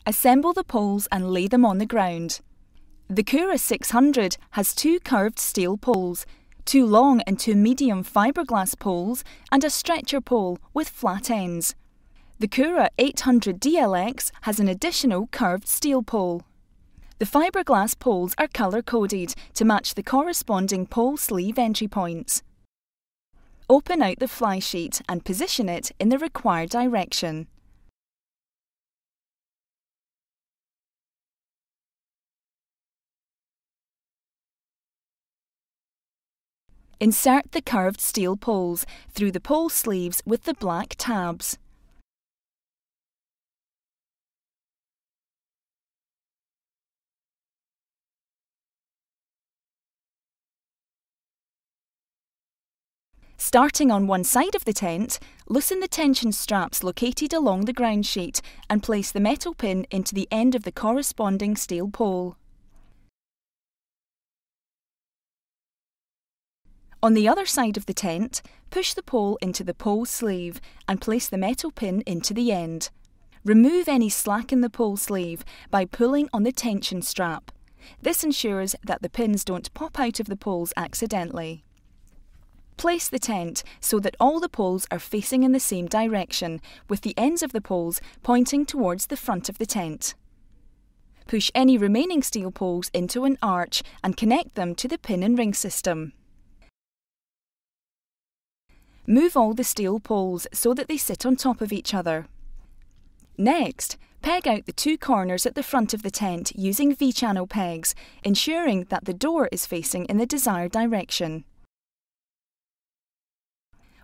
Assemble the poles and lay them on the ground. The Kura 600 has 2 curved steel poles, 2 long and 2 medium fiberglass poles, and a stretcher pole with flat ends. The Kura 800 DLX has an additional curved steel pole. The fiberglass poles are colour-coded to match the corresponding pole sleeve entry points. Open out the fly sheet and position it in the required direction. Insert the curved steel poles through the pole sleeves with the black tabs. Starting on one side of the tent, loosen the tension straps located along the ground sheet and place the metal pin into the end of the corresponding steel pole. On the other side of the tent, push the pole into the pole sleeve and place the metal pin into the end. Remove any slack in the pole sleeve by pulling on the tension strap. This ensures that the pins don't pop out of the poles accidentally. Place the tent so that all the poles are facing in the same direction, with the ends of the poles pointing towards the front of the tent. Push any remaining steel poles into an arch and connect them to the pin and ring system. Move all the steel poles so that they sit on top of each other. Next, peg out the 2 corners at the front of the tent using V-channel pegs, ensuring that the door is facing in the desired direction.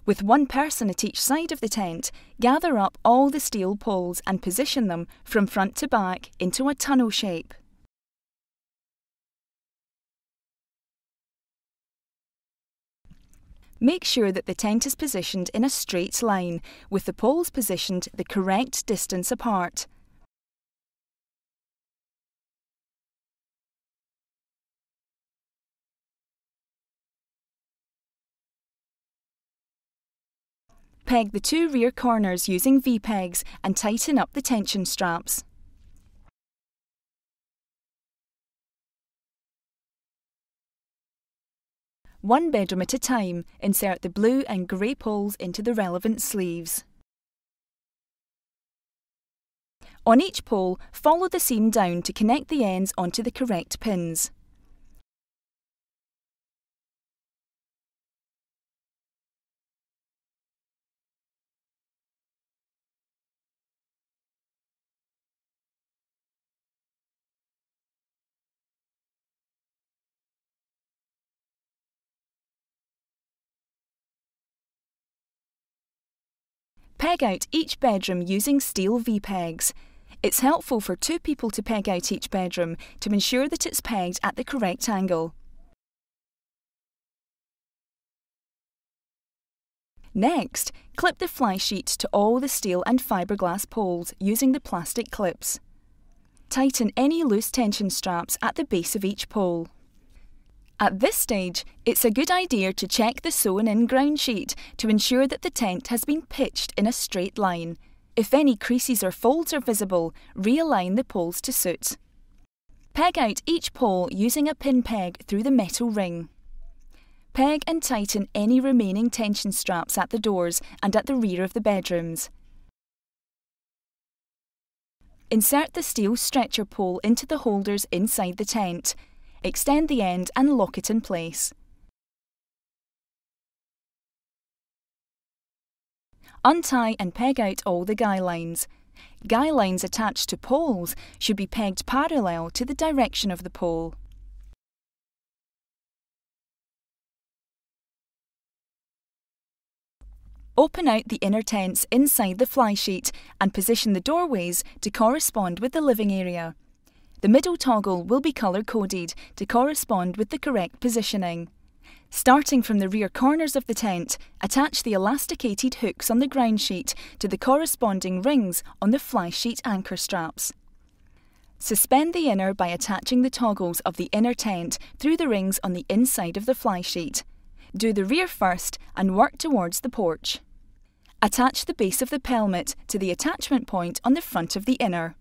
With 1 person at each side of the tent, gather up all the steel poles and position them from front to back into a tunnel shape. Make sure that the tent is positioned in a straight line, with the poles positioned the correct distance apart. Peg the 2 rear corners using V-pegs and tighten up the tension straps. One bedroom at a time, insert the blue and grey poles into the relevant sleeves. On each pole, follow the seam down to connect the ends onto the correct pins. Peg out each bedroom using steel V-pegs. It's helpful for 2 people to peg out each bedroom to ensure that it's pegged at the correct angle. Next, clip the fly sheet to all the steel and fiberglass poles using the plastic clips. Tighten any loose tension straps at the base of each pole. At this stage, it's a good idea to check the sewn-in ground sheet to ensure that the tent has been pitched in a straight line. If any creases or folds are visible, realign the poles to suit. Peg out each pole using a pin peg through the metal ring. Peg and tighten any remaining tension straps at the doors and at the rear of the bedrooms. Insert the steel stretcher pole into the holders inside the tent. Extend the end and lock it in place. Untie and peg out all the guy lines. Guy lines attached to poles should be pegged parallel to the direction of the pole. Open out the inner tents inside the fly sheet and position the doorways to correspond with the living area. The middle toggle will be colour-coded to correspond with the correct positioning. Starting from the rear corners of the tent, attach the elasticated hooks on the ground sheet to the corresponding rings on the fly sheet anchor straps. Suspend the inner by attaching the toggles of the inner tent through the rings on the inside of the fly sheet. Do the rear first and work towards the porch. Attach the base of the pelmet to the attachment point on the front of the inner.